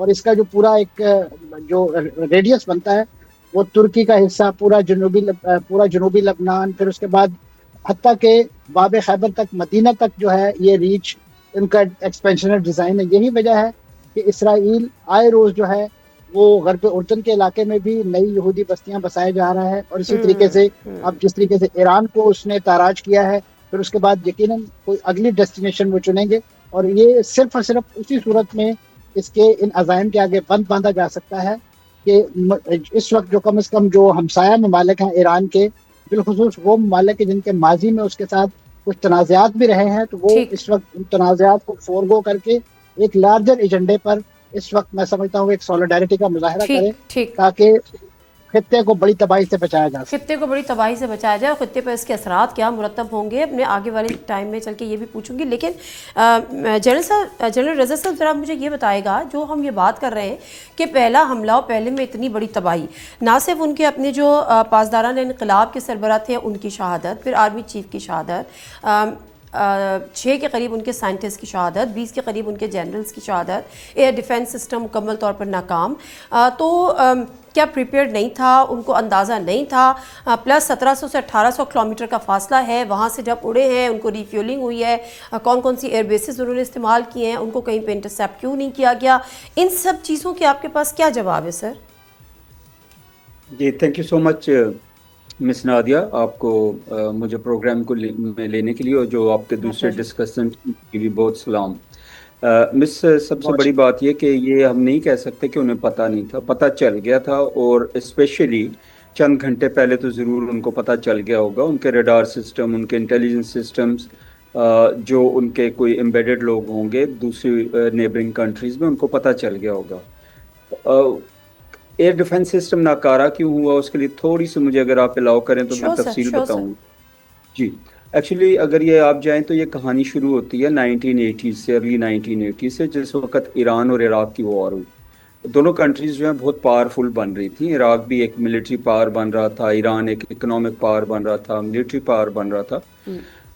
اور اس کا جو پورا ایک جو ریڈیس بنتا ہے وہ ترکی کا حصہ، پورا جنوبی لبنان، پھر اس کے بعد حتیٰ کہ باب خیبر تک، مدینہ تک جو ہے یہ ریچ ان کا ایکسپینشنل ڈیزائن ہے. یہی وجہ ہے کہ اسرائیل آئے روز جو ہے وہ غرب اردن کے علاقے میں بھی نئی یہودی بستیاں بسائے جا رہا ہے، اور اسی طریقے سے اب جس طریقے سے ایران کو اس نے تاراج کیا ہے، پھر اس کے بعد یقیناً کوئی اگلی ڈیسٹینیشن وہ چنیں گے، اور یہ صرف اور صرف اسی صورت میں اس کے ان عزائم کے آگے بند باندھا جا سکتا ہے کہ اس وقت جو کم از کم جو ہمسایہ ممالک ہیں ایران کے، بالخصوص وہ ممالک جن کے ماضی میں اس کے ساتھ کچھ تنازعات بھی رہے ہیں، تو وہ اس وقت ان تنازعات کو فورگو کر کے ایک لارجر ایجنڈے پر اس وقت میں سمجھتا ہوں ایک سولیڈیرٹی کا مظاہرہ کریں تاکہ خطے کو بڑی تباہی سے بچایا جا سکے. خطے کو بڑی تباہی سے بچایا جائے، اور خطے پر اس کے اثرات کیا مرتب ہوں گے اپنے آگے والے ٹائم میں چل کے یہ بھی پوچھوں گی. لیکن جنرل رضا صاحب ذرا مجھے یہ بتائے گا، جو ہم یہ بات کر رہے ہیں کہ پہلا حملہ اور پہلے میں اتنی بڑی تباہی، نہ صرف ان کے اپنے جو پاسداران انقلاب کے سربراہ تھے ان کی شہادت، پھر آرمی چیف کی شہادت، 6 کے قریب ان کے سائنٹسٹ کی شہادت، 20 کے قریب ان کے جنرلز کی شہادت، ایئر ڈیفنس سسٹم مکمل طور پر ناکام، تو کیا پریپیئرڈ نہیں تھا، ان کو اندازہ نہیں تھا، پلس 1700 سے 1800 کلومیٹر کا فاصلہ ہے، وہاں سے جب اڑے ہیں ان کو ریفیولنگ ہوئی ہے، کون کون سی ایئر بیسز انہوں نے استعمال کیے ہیں، ان کو کہیں پہ انٹرسیپٹ کیوں نہیں کیا گیا، ان سب چیزوں کے آپ کے پاس کیا جواب ہے سر؟ جی thank you so much miss Nadia, آپ کو مجھے پروگرام کو میں لینے کے لیے، اور جو آپ کے دوسرے ڈسکشن کی بھی بہت سلام. مس سب سے بڑی بات یہ کہ یہ ہم نہیں کہہ سکتے کہ انہیں پتہ نہیں تھا، پتہ چل گیا تھا، اور اسپیشلی چند گھنٹے پہلے تو ضرور ان کو پتہ چل گیا ہوگا. ان کے ریڈار سسٹم، ان کے انٹیلیجنس سسٹمز، جو ان کے کوئی امبیڈڈ لوگ ہوں گے دوسری نیبرنگ کنٹریز میں، ان کو پتہ چل گیا ہوگا. ایئر ڈیفنس سسٹم ناکارہ کیوں ہوا، اس کے لیے تھوڑی سی مجھے اگر آپ الاؤ کریں تو میں تفصیل بتاؤں. جی ایکچولی اگر یہ آپ جائیں تو یہ کہانی شروع ہوتی ہے 1980 سے، ارلی 1980 سے، جس وقت ایران اور عراق کی وار ہوئی. دونوں کنٹریز جو ہیں بہت پاورفل بن رہی تھیں. عراق بھی ایک ملٹری پاور بن رہا تھا، ایران ایک اکنامک پاور بن رہا تھا، ملٹری پاور بن رہا تھا.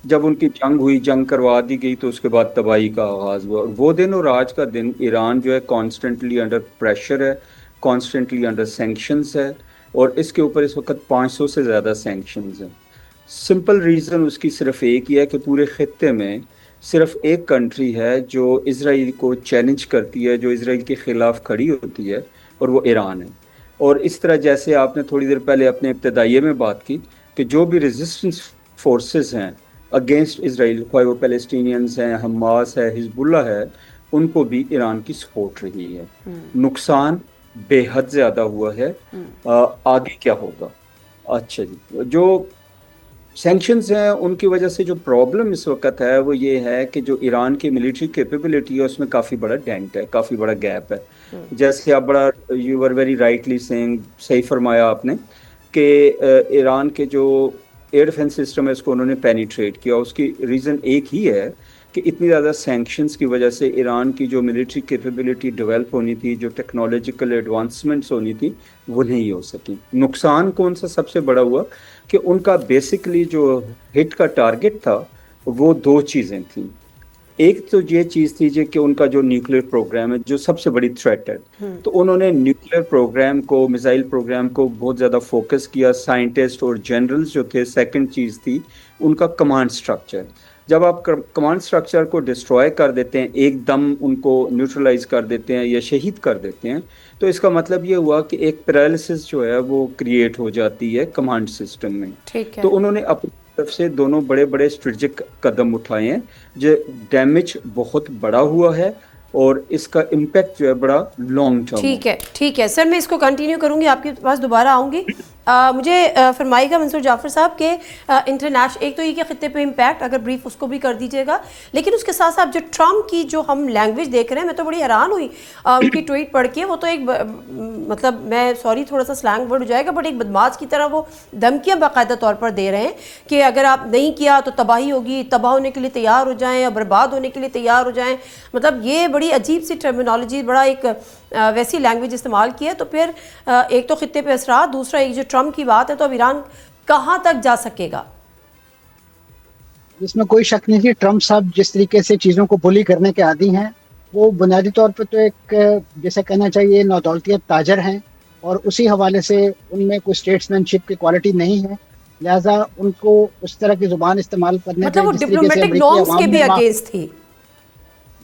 جب ان کی جنگ ہوئی، جنگ کروا دی گئی، تو اس کے بعد تباہی کا آغاز ہوا. اور وہ دن اور آج کا دن ایران جو ہے کانسٹنٹلی انڈر پریشر ہے، کانسٹنٹلی انڈر سینکشنز ہے، اور اس کے اوپر اس وقت 500 سے زیادہ سینکشنز ہیں. سمپل ریزن اس کی صرف ایک ہی ہے کہ پورے خطے میں صرف ایک کنٹری ہے جو اسرائیل کو چیلنج کرتی ہے، جو اسرائیل کے خلاف کھڑی ہوتی ہے، اور وہ ایران ہے. اور اس طرح جیسے آپ نے تھوڑی دیر پہلے اپنے ابتدائیے میں بات کی کہ جو بھی ریزسٹنس فورسز ہیں اگینسٹ اسرائیل، خواہ وہ پیلسٹینینز ہیں، حماس ہے، حزب اللہ ہے، ان کو بھی ایران کی سپورٹ رہی ہے. نقصان بے حد زیادہ ہوا ہے. آگے کیا ہوگا؟ اچھا جی، جو سینکشنز ہیں ان کی وجہ سے جو پرابلم اس وقت ہے وہ یہ ہے کہ جو ایران کی ملٹری کیپیبلٹی ہے اس میں کافی بڑا ڈینٹ ہے، کافی بڑا گیپ ہے. جیسے آپ یو آر ویری رائٹلی سینگ، صحیح فرمایا آپ نے کہ ایران کے جو ایئر ڈیفنس سسٹم ہے اس کو انہوں نے پینیٹریٹ کیا. اس کی ریزن ایک ہی ہے کہ اتنی زیادہ سینکشنز کی وجہ سے ایران کی جو ملٹری کیپیبلٹی ڈیولپ ہونی تھی، جو ٹیکنالوجیکل ایڈوانسمنٹس ہونی تھی، وہ نہیں ہو سکی. نقصان کون سا سب سے بڑا ہوا کہ ان کا بیسکلی جو ہٹ کا ٹارگٹ تھا وہ 2 چیزیں تھیں. ایک تو یہ چیز تھی کہ ان کا جو نیوکلیر پروگرام ہے جو سب سے بڑی تھریٹ ہے، تو انہوں نے نیوکلیر پروگرام کو، میزائل پروگرام کو بہت زیادہ فوکس کیا. سائنٹسٹ اور جنرلز جو تھے. سیکنڈ چیز تھی ان کا کمانڈ سٹرکچر. جب آپ کمانڈ سٹرکچر کو ڈسٹروائے کر دیتے ہیں، ایک دم ان کو نیوٹرلائز کر دیتے ہیں یا شہید کر دیتے ہیں، تو اس کا مطلب یہ ہوا کہ ایک پیرالسس جو ہے وہ کریٹ ہو جاتی ہے کمانڈ سسٹم میں. تو انہوں نے اپنی طرف سے دونوں بڑے بڑے اسٹریٹجک قدم اٹھائے ہیں، جو ڈیمیج بہت بڑا ہوا ہے اور اس کا امپیکٹ جو ہے بڑا لانگ ٹرم. ٹھیک ہے سر، میں اس کو کنٹینیو کروں گی، آپ کے پاس دوبارہ آؤں گی. مجھے فرمائے گا منصور جعفر صاحب کہ انٹرنیشنل، ایک تو یہ کہ خطے پہ امپیکٹ، اگر بریف اس کو بھی کر دیجیے گا، لیکن اس کے ساتھ ساتھ جو ٹرمپ کی جو ہم لینگویج دیکھ رہے ہیں، میں تو بڑی حیران ہوئی ان کی ٹویٹ پڑھ کے. وہ تو ایک مطلب، میں سوری تھوڑا سا سلینگ ورڈ ہو جائے گا، بٹ ایک بدماش کی طرح وہ دھمکیاں باقاعدہ طور پر دے رہے ہیں کہ اگر آپ نہیں کیا تو تباہی ہوگی، تباہ ہونے کے لیے تیار ہو جائیں اور برباد ہونے کے لیے تیار ہو جائیں. مطلب یہ بڑی عجیب سی ٹرمینالوجی، بڑا ایک ویسی لینگویج استعمال کی ہے. تو پھر ایک تو خطے پہ اثرات، دوسرا ایک جو ٹرمپ کی بات ہے، تو اب ایران کہاں تک جا سکے گا؟ اس میں کوئی شک نہیں. ٹرمپ صاحب جس طریقے سے چیزوں کو بلی کرنے کے عادی ہیں، وہ بنیادی طور پہ تو ایک جیسے کہنا چاہیے نودولتیت تاجر ہیں، اور اسی حوالے سے ان میں کوئی اسٹیٹسمین شپ کی کوالٹی نہیں ہے، لہٰذا ان کو اس طرح کی زبان استعمال کرنے مطلب پہ وہ ڈپلومیٹک نارمز کے بھی اگینسٹ تھی.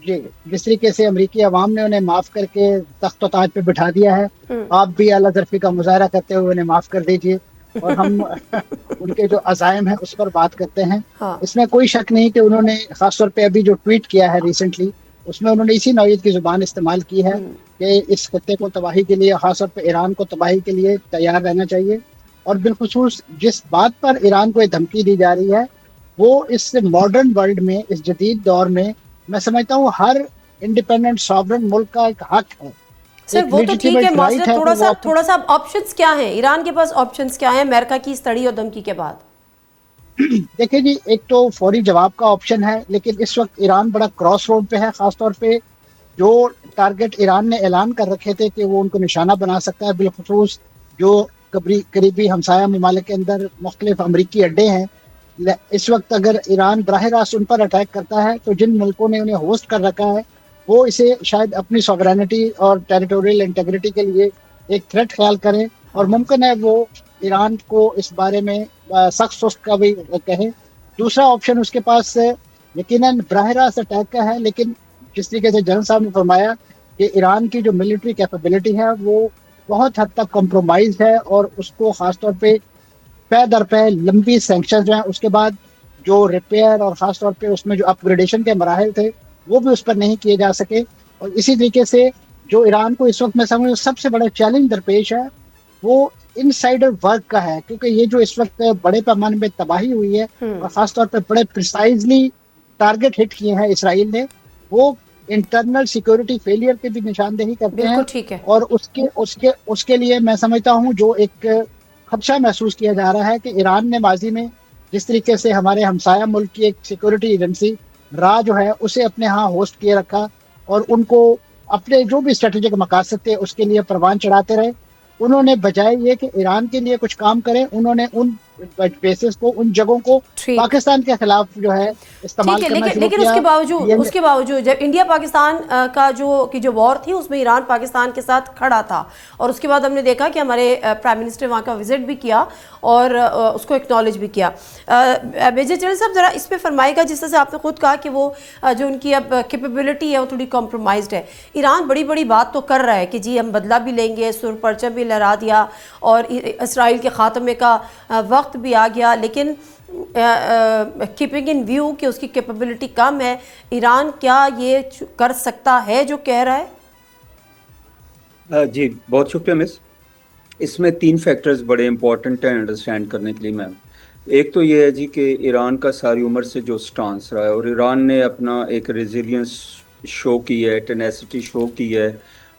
جی، جس طریقے سے امریکی عوام نے انہیں معاف کر کے تخت و تاج پہ بٹھا دیا ہے، آپ بھی اعلیٰ ظرفی کا مظاہرہ کرتے ہوئے انہیں معاف کر دیجیے، اور ہم ان کے جو عزائم ہیں اس پر بات کرتے ہیں. اس میں کوئی شک نہیں کہ انہوں نے خاص طور پہ ابھی جو ٹویٹ کیا ہے ریسنٹلی، اس میں انہوں نے اسی نوعیت کی زبان استعمال کی ہے کہ اس خطے کو تباہی کے لیے، خاص طور پہ ایران کو تباہی کے لیے تیار رہنا چاہیے. اور بالخصوص جس بات پر ایران کو یہ دھمکی دی جا رہی ہے وہ اس ماڈرن ورلڈ میں، اس جدید دور میں، میں سمجھتا ہوں ہر انڈیپینڈنٹ ساورن ملک کا ایک حق ہے. سر وہ تو ٹھیک ہے، معذرت تھوڑا سا آپشنز کیا ہیں ایران کے پاس؟ آپشنز کیا ہیں امریکہ کی اس تڑی اور دھمکی کے بعد؟ دیکھیں جی، ایک تو فوری جواب کا آپشن ہے، لیکن اس وقت ایران بڑا کراس روڈ پہ ہے. خاص طور پہ جو ٹارگٹ ایران نے اعلان کر رکھے تھے کہ وہ ان کو نشانہ بنا سکتا ہے، بالخصوص جو قریبی ہمسایہ ممالک کے اندر مختلف امریکی اڈے ہیں، اس وقت اگر ایران براہ راست ان پر اٹیک کرتا ہے تو جن ملکوں نے انہیں ہوسٹ کر رکھا ہے وہ اسے شاید اپنی سوورینٹی اور ٹیریٹوریل انٹیگریٹی کے لیے ایک تھریٹ خیال کریں، اور ممکن ہے وہ ایران کو اس بارے میں سخت سست کا بھی کہیں. دوسرا آپشن اس کے پاس یقیناً براہ راست اٹیک کا ہے، لیکن جس طریقے سے جنرل صاحب نے فرمایا کہ ایران کی جو ملٹری کیپیبلٹی ہے وہ بہت حد تک کمپرومائز ہے، اور اس کو خاص طور پہ پے در پے لمبی سینکشنز ہیں، اس کے بعد جو ریپیئر اور خاص طور پہ اس میں جو اپ گریڈیشن کے مراحل تھے وہ بھی اس پر نہیں کیے جا سکے. اور اسی طریقے سے جو ایران کو اس وقت میں سمجھوں سب سے بڑا چیلنج درپیش ہے وہ انسائڈر ورک کا ہے، کیونکہ یہ جو اس وقت بڑے پیمانے پہ تباہی ہوئی ہے اور خاص طور پہ بڑے پریسائزلی ٹارگٹ ہٹ کیے ہیں اسرائیل نے، وہ انٹرنل سیکورٹی فیلئر کی بھی نشاندہی کرتے ہیں. ٹھیک ہے. اور اس کے لیے میں سمجھتا ہوں جو ایک خدشہ محسوس کیا جا رہا ہے کہ ایران نے ماضی میں جس طریقے سے ہمارے ہمسایہ ملک کی ایک سیکورٹی ایجنسی را جو ہے اسے اپنے ہاں ہوسٹ کیے رکھا، اور ان کو اپنے جو بھی اسٹریٹجک مقاصد تھے اس کے لیے پروان چڑھاتے رہے. انہوں نے بجائے یہ کہ ایران کے لیے کچھ کام کریں، انہوں نے ان بیسز کو، ان جگہوں کو پاکستان کے خلاف جو ہے استعمال کرنا شروع کیا. لیکن اس کے باوجود جب انڈیا پاکستان کا جو وار تھی اس میں ایران پاکستان کے ساتھ کھڑا تھا، اور اس کے بعد ہم نے دیکھا کہ ہمارے پرائم منسٹر وہاں کا وزٹ بھی کیا اور اس کو ایکنالج بھی کیا. میجر جنرل صاحب ذرا اس پہ فرمائے گا، جس طرح سے آپ نے خود کہا کہ وہ جو ان کی اب کیپیبلٹی ہے وہ تھوڑی کمپرومائزڈ ہے. ایران بڑی بڑی بات تو کر رہا ہے کہ جی ہم بدلہ بھی لیں گے، سر پرچم بھی لہرا دیا اور اسرائیل کے خاتمے کا وقت بھی آ گیا، لیکن کیپنگ ان ویو کہ اس کی کیپیبلٹی کم ہے، ایران کیا یہ کر سکتا ہے جو کہہ رہا ہے؟ جی بہت شکریہ مس. اس میں 3 فیکٹرز بڑے امپورٹنٹ ہیں انڈرسٹینڈ کرنے کے لیے میم. ایک تو یہ ہے جی کہ ایران کا ساری عمر سے جو سٹانس رہا ہے، اور ایران نے اپنا ایک ریزیلینس شو کی ہے، ٹینیسٹی شو کی ہے،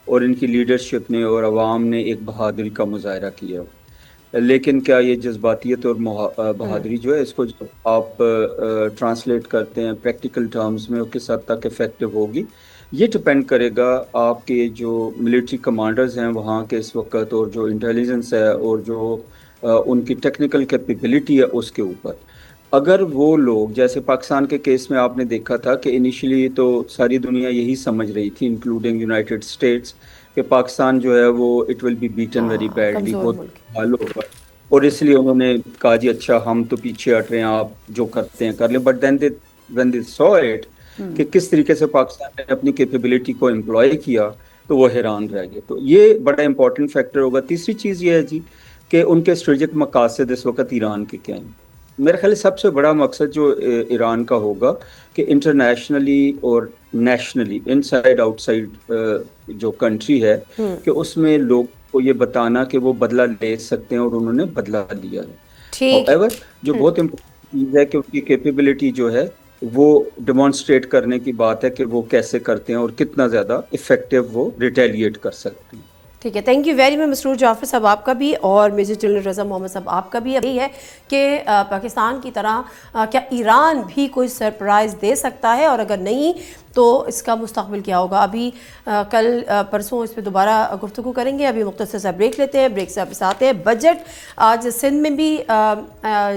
اور ان کی لیڈرشپ نے اور عوام نے ایک بہادری کا مظاہرہ کیا. لیکن کیا یہ جذباتیت اور بہادری جو ہے اس کو جب آپ ٹرانسلیٹ کرتے ہیں پریکٹیکل ٹرمز میں وہ کس حد تک افیکٹو ہوگی، یہ ڈپینڈ کرے گا آپ کے جو ملٹری کمانڈرز ہیں وہاں کے اس وقت، اور جو انٹیلیجنس ہے اور جو ان کی ٹیکنیکل کیپیبلٹی ہے اس کے اوپر. اگر وہ لوگ جیسے پاکستان کے کیس میں آپ نے دیکھا تھا کہ انیشلی تو ساری دنیا یہی سمجھ رہی تھی انکلوڈنگ یونائٹڈ اسٹیٹس کہ پاکستان جو ہے وہ it will be beaten very badly, بہت حال ہوگا، اور اس لیے انہوں نے کہا جی اچھا ہم تو پیچھے ہٹ رہے ہیں، آپ جو کرتے ہیں کر لیں. But then when they so it کہ کس طریقے سے پاکستان نے اپنی کیپیبلٹی کو امپلوائے کیا تو وہ حیران رہ گئے. تو یہ بڑا امپورٹنٹ فیکٹر ہوگا. تیسری چیز یہ ہے جی کہ ان کے اسٹریٹجک مقاصد اس وقت ایران کے کیا ہیں. میرے خیال سب سے بڑا مقصد جو ایران کا ہوگا کہ انٹرنیشنلی اور نیشنلی ان سائڈ آؤٹ سائڈ جو کنٹری ہے کہ اس میں لوگ کو یہ بتانا کہ وہ بدلہ لے سکتے ہیں اور انہوں نے بدلہ لیا ہے. However, جو بہت امپورٹنٹ چیز ہے کہ ان کی کیپیبلٹی جو ہے وہ ڈیمانسٹریٹ کرنے کی بات ہے کہ وہ کیسے کرتے ہیں اور کتنا زیادہ افیکٹو وہ ریٹیلیٹ کر سکتے ہیں. ٹھیک ہے، تھینک یو ویری مچ مسرور جعفر صاحب آپ کا بھی، اور میجر جنرل رضا محمد صاحب آپ کا بھی. اب یہی ہے کہ پاکستان کی طرح کیا ایران بھی کوئی سرپرائز دے سکتا ہے، اور اگر نہیں تو اس کا مستقبل کیا ہوگا؟ ابھی کل پرسوں اس پہ دوبارہ گفتگو کریں گے. ابھی مختصر سا بریک لیتے ہیں، بریک سے واپس آتے ہیں. بجٹ آج سندھ میں بھی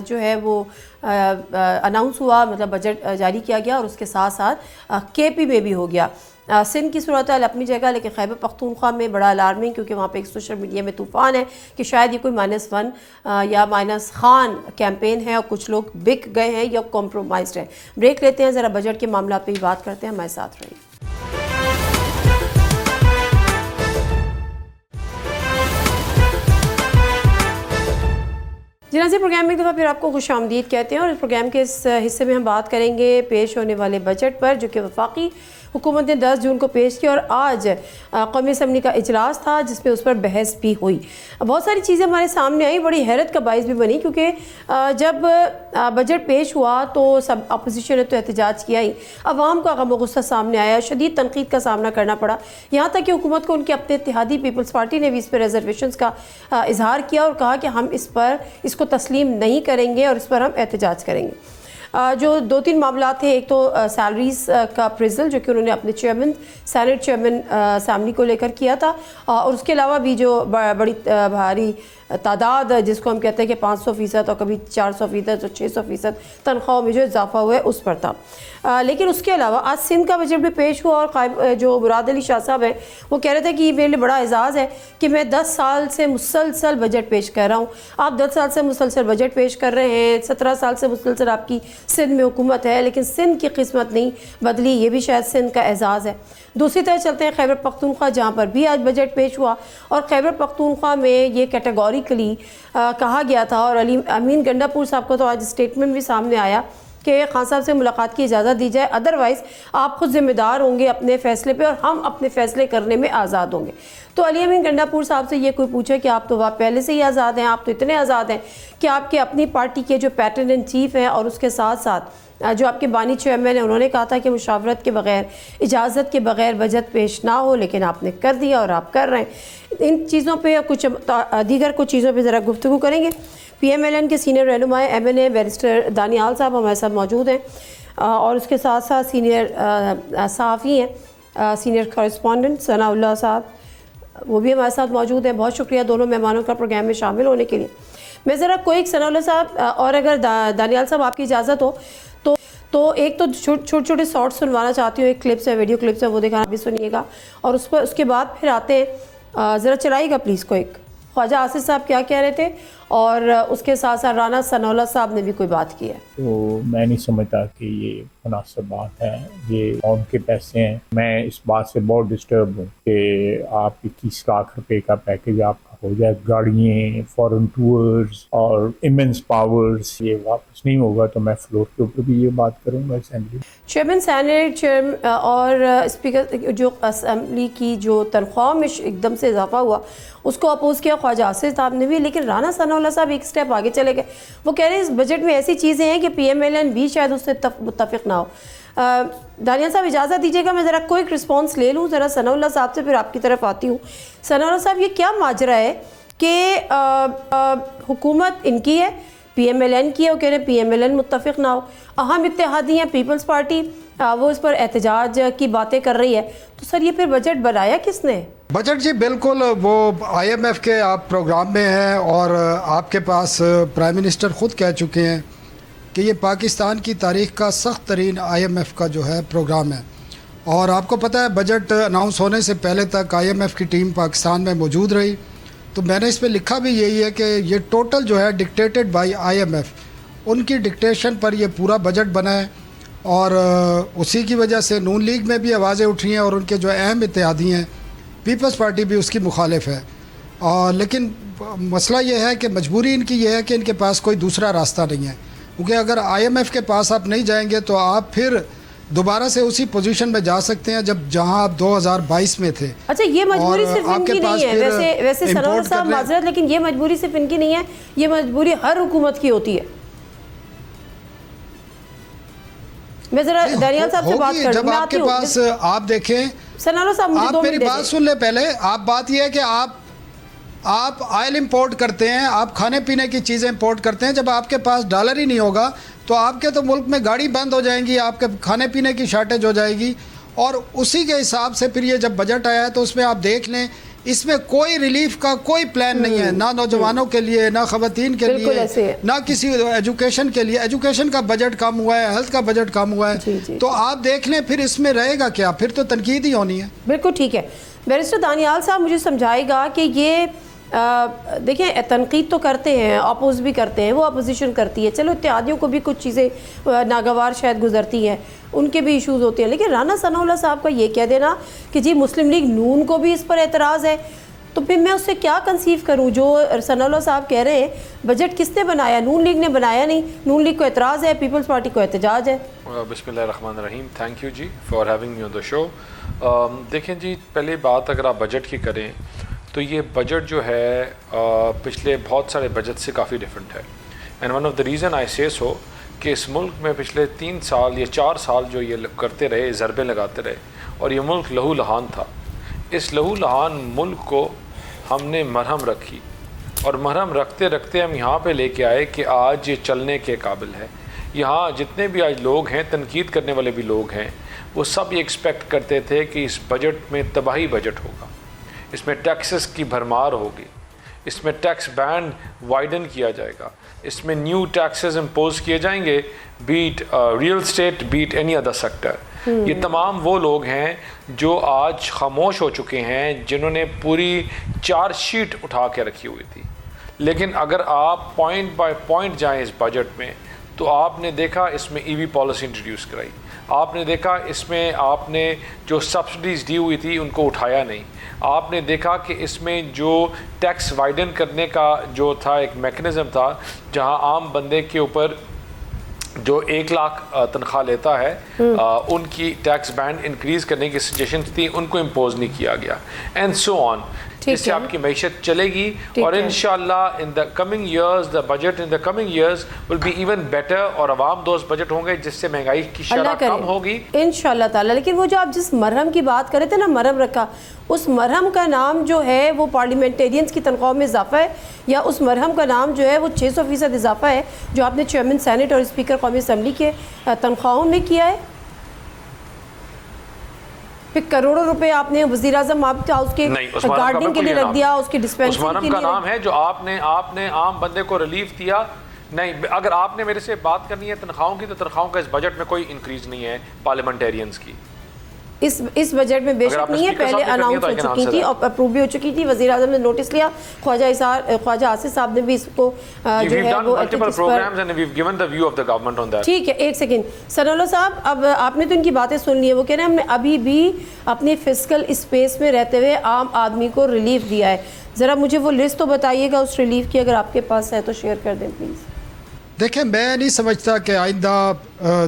جو ہے وہ اناؤنس ہوا، مطلب بجٹ جاری کیا گیا، اور اس کے ساتھ ساتھ کے پی میں بھی ہو گیا. سندھ کی صورتحال اپنی جگہ، لیکن خیبر پختونخوا میں بڑا الارمنگ، کیونکہ وہاں پہ ایک سوشل میڈیا میں طوفان ہے کہ شاید یہ کوئی -1 یا -خان کیمپین ہے اور کچھ لوگ بک گئے ہیں یا کمپرومائزڈ ہیں۔ بریک لیتے ہیں، ذرا بجٹ کے معاملات پہ بھی بات کرتے ہیں، ہمارے ساتھ رہیے۔ جی ناظرین، پروگرام میں ایک دفعہ پھر آپ کو خوش آمدید کہتے ہیں، اور اس پروگرام کے اس حصے میں ہم بات کریں گے پیش ہونے والے بجٹ پر، جو کہ وفاقی حکومت نے 10 جون کو پیش کیا، اور آج قومی اسمبلی کا اجلاس تھا جس میں اس پر بحث بھی ہوئی۔ بہت ساری چیزیں ہمارے سامنے آئیں، بڑی حیرت کا باعث بھی بنی، کیونکہ جب بجٹ پیش ہوا تو سب اپوزیشن نے تو احتجاج کیا ہی، عوام کا غم و غصہ سامنے آیا، شدید تنقید کا سامنا کرنا پڑا، یہاں تک کہ حکومت کو ان کے اپنے اتحادی پیپلز پارٹی نے بھی اس پر ریزرویشنز کا اظہار کیا اور کہا کہ ہم اس کو تسلیم نہیں کریں گے اور اس پر ہم احتجاج کریں گے۔ جو 2-3 معاملات تھے، ایک تو سیلریز کا اپریزل جو کہ انہوں نے اپنے سینٹ چیئرمین اسمبلی کو لے کر کیا تھا، اور اس کے علاوہ بھی جو بڑی بھاری تعداد جس کو ہم کہتے ہیں کہ 500% اور کبھی 400% اور 600% تنخواہوں میں جو اضافہ ہوا ہے اس پر تھا۔ لیکن اس کے علاوہ آج سندھ کا بجٹ بھی پیش ہوا، اور جو مراد علی شاہ صاحب ہیں وہ کہہ رہے تھے کہ یہ میرے لیے بڑا اعزاز ہے کہ میں 10 سال سے مسلسل بجٹ پیش کر رہا ہوں۔ آپ 10 سال سے مسلسل بجٹ پیش کر رہے ہیں، 17 سال سے مسلسل آپ کی سندھ میں حکومت ہے، لیکن سندھ کی قسمت نہیں بدلی، یہ بھی شاید سندھ کا اعزاز ہے۔ دوسری طرف چلتے ہیں خیبر پختونخوا، جہاں پر بھی آج بجٹ پیش ہوا، اور خیبر پختونخوا میں یہ کیٹیگوریکلی کہا گیا تھا، اور امین گنڈا پور صاحب کو تو آج اسٹیٹمنٹ بھی سامنے آیا کہ خان صاحب سے ملاقات کی اجازت دی جائے، ادروائز آپ خود ذمہ دار ہوں گے اپنے فیصلے پہ، اور ہم اپنے فیصلے کرنے میں آزاد ہوں گے۔ تو علی امین گنڈا پور صاحب سے یہ کوئی پوچھے کہ آپ تو پہلے سے ہی آزاد ہیں، آپ تو اتنے آزاد ہیں کہ آپ کے اپنی پارٹی کے جو پیٹرن ان چیف ہیں اور اس کے ساتھ ساتھ جو آپ کے بانی چیئرمین ہیں، انہوں نے کہا تھا کہ مشاورت کے بغیر، اجازت کے بغیر بجٹ پیش نہ ہو، لیکن آپ نے کر دیا اور آپ کر رہے ہیں۔ ان چیزوں پہ کچھ دیگر کچھ چیزوں پہ ذرا گفتگو کریں گے۔ پی ایم ایل این کے سینئر رہنما MNA بیرسٹر دانیال صاحب ہمارے ساتھ موجود ہیں، اور اس کے ساتھ ساتھ سینئر صحافی ہیں، سینئر کورسپونڈنٹ ثناء اللہ صاحب، وہ بھی ہمارے ساتھ موجود ہیں۔ بہت شکریہ دونوں مہمانوں کا پروگرام میں شامل ہونے کے لیے۔ میں ذرا کوئی ثناء اللہ صاحب اور اگر دانیال صاحب آپ کی اجازت ہو تو ایک تو چھوٹے چھوٹے شارٹ سنوانا چاہتی ہوں، ایک کلپس ہے، ویڈیو کلپس ہے، وہ دکھانا بھی سنیے گا، اور اس کے بعد پھر آتے ہیں، ذرا چلائیے گا پلیز کو ایک خواجہ آصف صاحب کیا کہہ رہے تھے، اور اس کے ساتھ ساتھ رانا ثناء اللہ صاحب نے بھی کوئی بات کی ہے۔ تو میں نہیں سمجھتا کہ یہ مناسب بات ہے، یہ قوم کے پیسے ہیں۔ میں اس بات سے بہت ڈسٹرب ہوں کہ آپ 21 لاکھ روپے کا پیکج آپ کا ہو جائے، گاڑیاں، فورن ٹورز اور ایمنس پاورز، یہ واپس نہیں ہوگا، تو میں فلور کے اوپر بھی یہ بات کروں گا اسمبلی۔ چیئرمین سینٹ اور اسپیکر جو اسمبلی کی جو تنخواہ میں ایک دم سے اضافہ ہوا اس کو اپوز کیا خواجہ آصف صاحب نے بھی، لیکن رانا ثناء اللہ صاحب ایک سٹیپ آگے چلے گئے، وہ کہہ رہے ہیں اس بجٹ میں ایسی چیزیں ہیں کہ PMLN بھی شاید اس سے متفق نہ ہو۔ دانیال صاحب اجازت دیجیے گا میں ذرا کوئک رسپانس لے لوں ذرا ثناء اللہ صاحب سے، پھر آپ کی طرف آتی ہوں۔ ثناء اللہ صاحب، یہ کیا ماجرا ہے کہ حکومت ان کی ہے، PMLN کی ہے، وہ کہہ رہے ہیں PMLN متفق نہ ہو، اہم اتحادی ہیں پیپلز پارٹی، وہ اس پر احتجاج کی باتیں کر رہی ہے، تو سر یہ پھر بجٹ بنایا کس نے؟ بجٹ جی بالکل وہ IMF کے آپ پروگرام میں ہیں، اور آپ کے پاس پرائم منسٹر خود کہہ چکے ہیں کہ یہ پاکستان کی تاریخ کا سخت ترین IMF کا جو ہے پروگرام ہے، اور آپ کو پتہ ہے بجٹ اناؤنس ہونے سے پہلے تک IMF کی ٹیم پاکستان میں موجود رہی، تو میں نے اس پہ لکھا بھی یہی ہے کہ یہ ٹوٹل جو ہے ڈکٹیٹڈ بائی IMF، ان کی ڈکٹیشن پر یہ پورا بجٹ بنا ہے، اور اسی کی وجہ سے نون لیگ میں بھی آوازیں اٹھی ہیں، اور ان کے جو اہم اتحادی ہیں پیپلز پارٹی بھی اس کی مخالف ہے، اور لیکن مسئلہ یہ ہے کہ مجبوری ان کی یہ ہے کہ ان کے پاس کوئی دوسرا راستہ نہیں ہے، کیونکہ اگر IMF کے پاس آپ نہیں جائیں گے تو آپ پھر دوبارہ سے اسی پوزیشن میں جا سکتے ہیں جہاں آپ 2022 میں تھے۔ اچھا، یہ مجبوری صرف ان کی نہیں ہے، ویسے ثناء اللہ صاحب معذرت، لیکن یہ مجبوری صرف ان کی نہیں ہے، یہ مجبوری ہر حکومت کی ہوتی ہے۔ میں ذرا دانیال صاحب سے بات کروں، جب آپ کے پاس آپ دیکھیں، ثناء اللہ صاحب مجھے 2 منٹ میری بات سن لیں پہلے، آپ بات یہ ہے کہ آپ آئل امپورٹ کرتے ہیں، آپ کھانے پینے کی چیزیں امپورٹ کرتے ہیں، جب آپ کے پاس ڈالر ہی نہیں ہوگا تو آپ کے تو ملک میں گاڑی بند ہو جائیں گی، آپ کے کھانے پینے کی شارٹیج ہو جائے گی، اور اسی کے حساب سے پھر یہ جب بجٹ آیا ہے تو اس میں آپ دیکھ لیں اس میں کوئی ریلیف کا کوئی پلان نہیں ہے، نہ نوجوانوں کے لیے، نہ خواتین کے لیے، نہ کسی ایجوکیشن کے لیے. ایجوکیشن کا بجٹ کم ہوا ہے، ہیلتھ کا بجٹ کم ہوا ہے. تو آپ دیکھ لیں پھر اس میں رہے گا کیا؟ پھر تو تنقید ہی ہونی ہے. بالکل ٹھیک ہے. بیرسٹر دانیال صاحب مجھے سمجھائے گا کہ یہ دیکھیں تنقید تو کرتے ہیں، اپوز بھی کرتے ہیں، وہ اپوزیشن کرتی ہے، چلو اتحادیوں کو بھی کچھ چیزیں ناگوار شاید گزرتی ہیں، ان کے بھی ایشوز ہوتے ہیں، لیکن رانا ثناء اللہ صاحب کا یہ کہہ دینا کہ جی مسلم لیگ نون کو بھی اس پر اعتراض ہے، تو پھر میں اس سے کیا کنسیو کروں؟ جو ثناء اللہ صاحب کہہ رہے ہیں بجٹ کس نے بنایا؟ نون لیگ نے بنایا نہیں. نون لیگ کو اعتراض ہے، پیپلز پارٹی کو احتجاج ہے. بسم اللہ الرحمن الرحیم. تھینک یو جی for having me on the show. دیکھیں جی، پہلے بات اگر آپ بجٹ کی کریں تو یہ بجٹ جو ہے پچھلے بہت سارے بجٹ سے کافی ڈفرینٹ ہے. And one of the reason I سے سو کہ اس ملک میں پچھلے 3 سال یا 4 سال جو یہ کرتے رہے، ضربے لگاتے رہے، اور یہ ملک لہو لہان تھا. اس لہو لہان ملک کو ہم نے مرہم رکھی، اور مرہم رکھتے رکھتے ہم یہاں پہ لے کے آئے کہ آج یہ چلنے کے قابل ہے. یہاں جتنے بھی آج لوگ ہیں، تنقید کرنے والے بھی لوگ ہیں، وہ سب یہ ایکسپیکٹ کرتے تھے کہ اس بجٹ میں تباہی بجٹ ہوگا، اس میں ٹیکسز کی بھرمار ہوگی، اس میں ٹیکس بینڈ وائڈن کیا جائے گا، اس میں نیو ٹیکسز امپوز کیے جائیں گے، be it real estate, be it any other sector. یہ تمام وہ لوگ ہیں جو آج خاموش ہو چکے ہیں، جنہوں نے پوری چارج شیٹ اٹھا کے رکھی ہوئی تھی. لیکن اگر آپ پوائنٹ بائی پوائنٹ جائیں اس بجٹ میں تو آپ نے دیکھا اس میں ای وی پالیسی انٹروڈیوس کرائی، آپ نے دیکھا اس میں آپ نے جو سبسڈیز دی ہوئی تھی ان کو اٹھایا نہیں، آپ نے دیکھا کہ اس میں جو ٹیکس وائڈن کرنے کا جو تھا ایک میکنزم تھا، جہاں عام بندے کے اوپر جو 1 لاکھ تنخواہ لیتا ہے ان کی ٹیکس بینڈ انکریز کرنے کی سجیشنز تھی، ان کو امپوز نہیں کیا گیا. اینڈ سو آن. اس سے آپ کی معیشت چلے گی، اور انشاءاللہ in the coming years the budget in the coming years will be even better, اور عوام دوست بجٹ ہوں گے جس سے مہنگائی کی شرح کم ہوگی انشاءاللہ تعالیٰ. لیکن وہ جو آپ جس مرہم کی بات کرے تھے نا، مرہم رکھا، اس مرہم کا نام جو ہے وہ پارلیمنٹیرینز کی تنخواہ میں اضافہ ہے، یا اس مرہم کا نام جو ہے وہ 600% اضافہ ہے جو آپ نے چیئرمین سینٹ اور اسپیکر قومی اسمبلی کے تنخواہوں میں کیا ہے؟ پھر کروڑوں روپے آپ نے وزیر اعظم ہاؤس کے گارڈننگ کے لیے رکھ دیا، اس کی ڈسپینسری کے لیے. عثمان کا نام ہے جو آپ نے عام بندے کو ریلیف دیا. نہیں، اگر آپ نے میرے سے بات کرنی ہے تنخواہوں کی، تو تنخواہوں کا اس بجٹ میں کوئی انکریز نہیں ہے پارلیمنٹیرینز کی. اس بجٹ میں بے شک نہیں ہے، پہلے اناؤنس ہو چکی تھی اور اپروو بھی ہو چکی تھی. وزیر اعظم نے نوٹس لیا، خواجہ آصف صاحب نے بھی اس کو جو ہے وہ ٹھیک ہے. ایک سیکنڈ ثناء اللہ صاحب، اب آپ نے تو ان کی باتیں سن لی ہیں. وہ کہہ رہے ہیں ہم نے ابھی بھی اپنے فسکل اسپیس میں رہتے ہوئے عام آدمی کو ریلیف دیا ہے. ذرا مجھے وہ لسٹ تو بتائیے گا اس ریلیف کی، اگر آپ کے پاس ہے تو شیئر کر دیں پلیز. دیکھیں، میں نہیں سمجھتا کہ آئندہ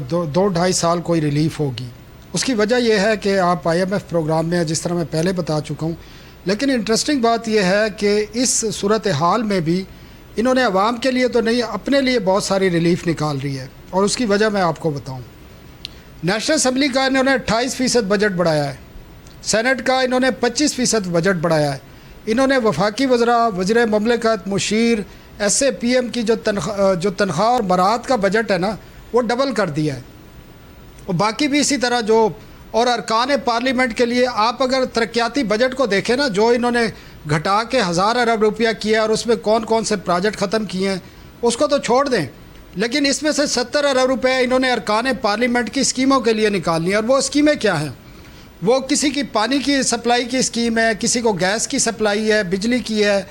2-2.5 سال کوئی ریلیف ہوگی. اس کی وجہ یہ ہے کہ آپ IMF پروگرام میں، جس طرح میں پہلے بتا چکا ہوں. لیکن انٹرسٹنگ بات یہ ہے کہ اس صورتحال میں بھی انہوں نے عوام کے لیے تو نہیں، اپنے لیے بہت ساری ریلیف نکال رہی ہے، اور اس کی وجہ میں آپ کو بتاؤں. نیشنل اسمبلی کا انہوں نے 28% بجٹ بڑھایا ہے، سینٹ کا انہوں نے 25% بجٹ بڑھایا ہے. انہوں نے وفاقی وزراء، وزیر مملکت، مشیر، SAPM کی جو تنخواہ اور برات کا بجٹ ہے نا، وہ ڈبل کر دیا ہے. اور باقی بھی اسی طرح جو، اور ارکان پارلیمنٹ کے لیے آپ اگر ترقیاتی بجٹ کو دیکھیں نا، جو انہوں نے گھٹا کے 1000 ارب روپیہ کیا، اور اس میں کون کون سے پروجیکٹ ختم کیے ہیں اس کو تو چھوڑ دیں، لیکن اس میں سے 70 ارب روپے انہوں نے ارکان پارلیمنٹ کی اسکیموں کے لیے نکالنی ہے. اور وہ اسکیمیں کیا ہیں؟ وہ کسی کی پانی کی سپلائی کی اسکیم ہے، کسی کو گیس کی سپلائی ہے، بجلی کی ہے،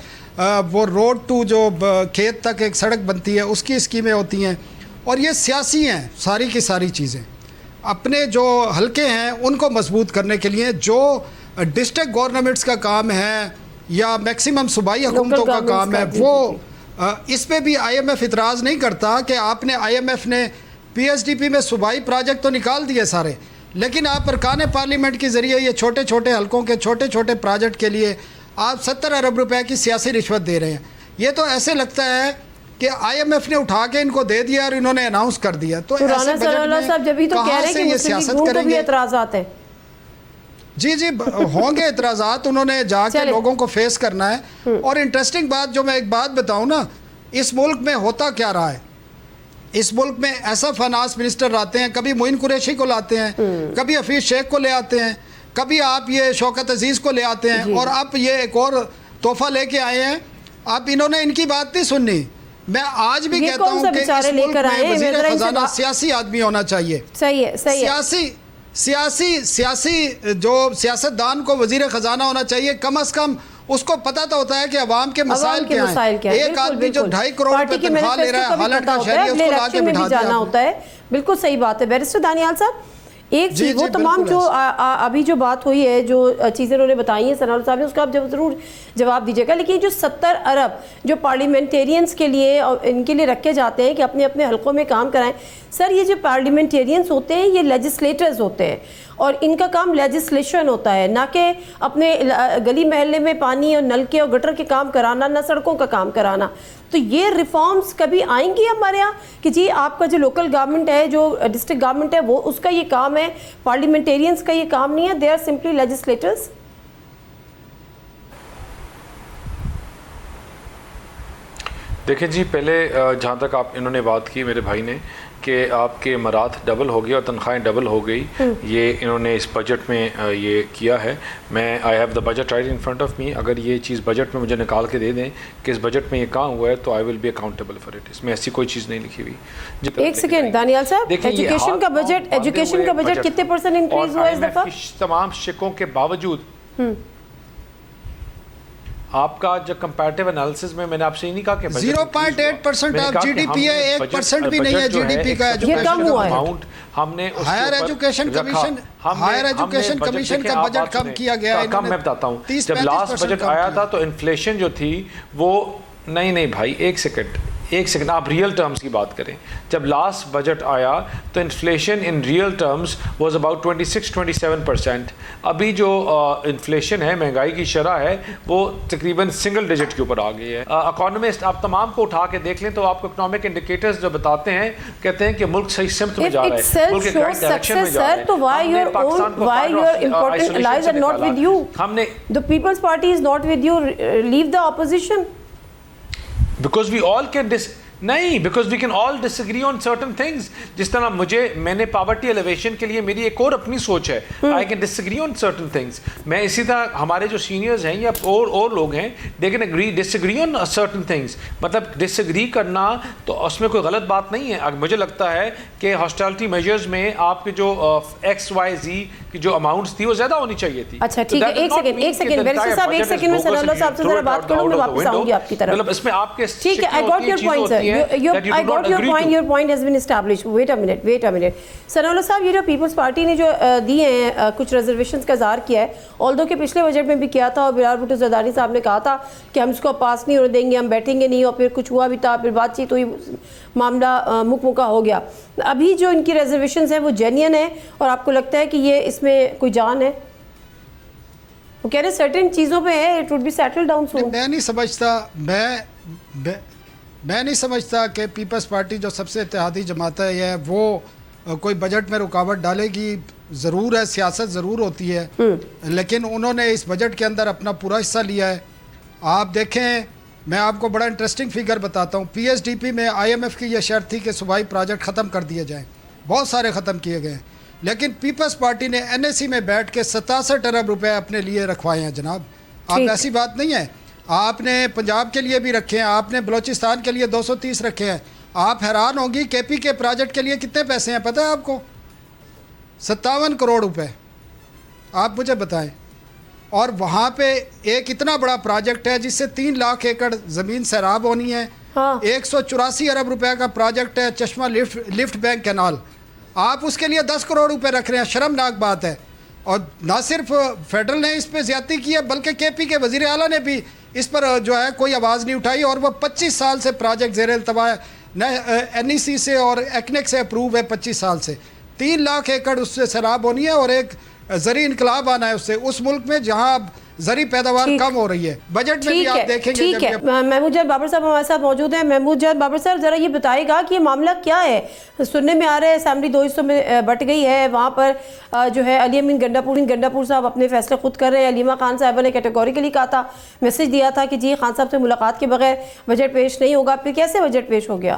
وہ روڈ ٹو جو کھیت تک ایک سڑک بنتی ہے اس کی اسکیمیں ہوتی ہیں. اور یہ سیاسی ہیں ساری کی ساری چیزیں. اپنے جو حلقے ہیں ان کو مضبوط کرنے کے لیے جو ڈسٹرکٹ گورنمنٹس کا کام ہے یا میکسیمم صوبائی حکومتوں کا کام ہے، وہ اس پہ بھی IMF اعتراض نہیں کرتا کہ آپ نے IMF نے PSDP میں صوبائی پروجیکٹ تو نکال دیے سارے، لیکن آپ ارکان پارلیمنٹ کے ذریعے یہ چھوٹے چھوٹے حلقوں کے چھوٹے چھوٹے پروجیکٹ کے لیے آپ 70 ارب روپے کی سیاسی رشوت دے رہے ہیں. یہ تو ایسے لگتا ہے کہ IMF نے اٹھا کے ان کو دے دیا اور انہوں نے اناؤنس کر دیا. تو رانا ثناء اللہ صاحب جبھی تو کہہ رہے ہیں کہ مسلم لیگ نون کو بھی اعتراضات ہیں. جی ہوں گے اعتراضات، انہوں نے جا کے لوگوں کو فیس کرنا ہے. اور انٹرسٹنگ بات جو میں ایک بات بتاؤں نا، اس ملک میں ہوتا کیا رہا ہے، اس ملک میں ایسا فائنانس منسٹر آتے ہیں، کبھی معین قریشی کو لاتے ہیں، کبھی حفیظ شیخ کو لے آتے ہیں، کبھی آپ یہ شوکت عزیز کو لے آتے ہیں اور اب یہ ایک اور تحفہ لے کے آئے ہیں. اب انہوں نے ان کی بات نہیں سننی. میں آج بھی کہتا ہوں کہ اس ملک میں وزیر خزانہ سیاسی آدمی ہونا چاہیے. سیاسی جو سیاستدان کو وزیر خزانہ ہونا چاہیے. کم از کم اس کو پتہ تو ہوتا ہے کہ عوام کے مسائل کیا ہیں. ایک آدمی جو 2.5 کروڑ روپے تنخواہ لے رہا ہے حالت کا شہری اس کو لا کے بٹھا دیا ہوتا ہے. بالکل صحیح بات ہے. بیرسٹر دانیال صاحب ایک چیز وہ تمام جو ابھی جو بات ہوئی ہے جو چیزیں انہوں نے بتائی ہیں ثناء اللہ صاحب نے اس کا آپ ضرور جواب دیجیے گا. لیکن جو 70 ارب جو پارلیمنٹیرینز کے لیے اور ان کے لیے رکھے جاتے ہیں کہ اپنے اپنے حلقوں میں کام کرائیں, سر یہ جو پارلیمنٹیرینز ہوتے ہیں یہ لیجسلیٹرز ہوتے ہیں اور ان کا کام لیجسلیشن ہوتا ہے, نہ کہ اپنے گلی محلے میں پانی اور نلکے اور گٹر کے کام کرانا, نہ سڑکوں کا کام کرانا. تو یہ ریفارمز کبھی آئیں گی ہمارے یہاں کہ جی آپ کا جو لوکل گورنمنٹ ہے, جو ڈسٹرکٹ گورنمنٹ ہے, وہ اس کا یہ کام ہے, پارلیمنٹیرینز کا یہ کام نہیں ہے, دے آر سمپلی لیجسلیٹرز؟ دیکھیں جی, پہلے جہاں تک انہوں نے بات کی میرے بھائی نے کہ آپ کے مرات ڈبل ہو گئے اور تنخواہیں ڈبل ہو گئی, یہ انہوں نے اس بجٹ میں یہ کیا ہے. میں I have the budget right in front of me. اگر یہ چیز بجٹ میں مجھے نکال کے دے دیں کہ اس بجٹ میں یہ کام ہوا ہے تو I will be accountable for it. اس میں ایسی کوئی چیز نہیں لکھی ہوئی. ایک سیکنڈ دانیال صاحب, ایجوکیشن کا بجٹ کتنے % انکریز ہوا ہے اس دفعہ؟ تمام شکوں کے باوجود آپ کا جو کمپیریٹیو انالیسس میں نے آپ سے ہی نہیں کہا کہ 0.8% آف جی ڈی پی ہے, 1% بھی نہیں ہے جی ڈی پی کا ایجوکیشن اماؤنٹ. ہم نے ہائر ایجوکیشن کمیشن کا بجٹ کم کیا گیا ہے. میں بتاتا ہوں, جب لاسٹ بجٹ آیا تھا تو انفلیشن جو تھی وہ نہیں بھائی ایک سیکنڈ آپ ریئل ٹرمز کی بات کریں. جب لاسٹ بجٹ آیا تو inflation in real terms was about 26-27%. ابھی جو انفلیشن ہے, مہنگائی کی شرح ہے, وہ تقریباً سنگل ڈیجٹ کے اوپر آ گئی ہے. اکانومسٹ آپ تمام کو اٹھا کے دیکھ لیں تو آپ کو اکنامک انڈیکیٹرز جو بتاتے ہیں, کہتے ہیں کہ ملک صحیح سمت میں جا رہا ہے, ملک ایک رائٹ ڈائریکشن میں جا رہا ہے. تو why your important allies are not with you? The People's Party is not with you. Leave the opposition. Because we all can because we can all disagree on certain things. جس طرح میں نے poverty elevation کے لیے میری ایک اور اپنی سوچ ہے. I can disagree on certain things. میں اسی طرح ہمارے جو سینئرز ہیں یا اور لوگ ہیں, they can disagree on certain things. مطلب disagree کرنا تو اس میں کوئی غلط بات نہیں ہے. مجھے لگتا ہے کہ ہاسٹیلٹی میجرز میں آپ کے جو XYZ کی جو اماؤنٹس تھی وہ زیادہ ہونی چاہیے تھی. اچھا ٹھیک ہے, ایک سیکنڈ بیرسٹر صاحب, ایک سیکنڈ میں ثناء اللہ صاحب سے ذرا بات کروں, میں واپس آؤں گی آپ کی طرف. مطلب اس میں آپ کے ٹھیک ہے, I got your point sir. I got your point. Your point has been established. Wait a minute. ثناء اللہ صاحب, یہ جو پیپلز پارٹی نے جو دیے ہیں کچھ ریزرویشنز کا اظہار کیا ہے, آلدو کہ پچھلے بجٹ میں بھی کیا تھا اور بلال بھٹو زرداری صاحب نے کہا تھا کہ ہم اس کو پاس نہیں ہونے دیں گے, ہم بیٹھیں گے نہیں, اور پھر کچھ ہوا بھی تھا, پھر بات چیت ہوئی, معاملہ مکمکا ہو گیا. ابھی جو ان کی ریزرویشنز ہیں وہ جینین ہیں اور آپ کو لگتا ہے کہ یہ اس میں کوئی جان ہے؟ وہ کہہ رہے سرٹن چیزوں پہ ہے, it would be settle down soon. میں نہیں سمجھتا کہ پیپلز پارٹی جو سب سے اتحادی جماعت ہے وہ کوئی بجٹ میں رکاوٹ ڈالے گی. ضرور ہے, سیاست ضرور ہوتی ہے, لیکن انہوں نے اس بجٹ کے اندر اپنا پورا حصہ لیا ہے. آپ دیکھیں, میں آپ کو بڑا انٹرسٹنگ فگر بتاتا ہوں. PSDP میں IMF کی یہ شرط تھی کہ صوبائی پروجیکٹ ختم کر دیے جائیں, بہت سارے ختم کیے گئے ہیں, لیکن پیپلز پارٹی نے NSE میں بیٹھ کے 67 ارب روپے اپنے لیے رکھوائے ہیں. جناب آپ ایسی بات نہیں ہے, آپ نے پنجاب کے لیے بھی رکھے ہیں, آپ نے بلوچستان کے لیے 230 رکھے ہیں. آپ حیران ہوگی KP کے پروجیکٹ کے لیے کتنے پیسے ہیں پتہ ہے آپ کو؟ 57 کروڑ روپے. آپ مجھے بتائیں. اور وہاں پہ ایک اتنا بڑا پروجیکٹ ہے جس سے 3 لاکھ ایکڑ زمین سیراب ہونی ہے. 184 ارب روپے کا پروجیکٹ ہے چشمہ لفٹ بینک کینال. آپ اس کے لیے 10 کروڑ روپے رکھ رہے ہیں, شرمناک بات ہے. اور نہ صرف فیڈرل نے اس پہ زیادتی کی ہے بلکہ KP کے وزیر اعلیٰ نے بھی اس پر جو ہے کوئی آواز نہیں اٹھائی, اور وہ 25 سال سے پروجیکٹ زیر التوا ہے, NEC سے اور ایکنک سے اپروو ہے 25 سال سے. 3 لاکھ ایکڑ اس سے سیراب ہونی ہے اور ایک زرعی انقلاب آنا ہے اس سے, اس ملک میں جہاں زرعی پیداوار کم ہو رہی ہے. بجٹ میں بھی آپ دیکھیں گے. ٹھیک ہے, محمود جان بابر صاحب ہمارے ساتھ موجود ہیں. محمود جان بابر صاحب ذرا یہ بتائے گا کہ یہ معاملہ کیا ہے؟ سننے میں آ رہا ہے اسمبلی 2 حصوں میں بٹ گئی ہے, وہاں پر جو ہے علی امین گنڈا پور صاحب اپنے فیصلے خود کر رہے ہیں. علیمہ خان صاحبہ نے کیٹیگوریکلی کہا تھا, میسج دیا تھا کہ جی خان صاحب سے ملاقات کے بغیر بجٹ پیش نہیں ہوگا. پھر کیسے بجٹ پیش ہو گیا؟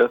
10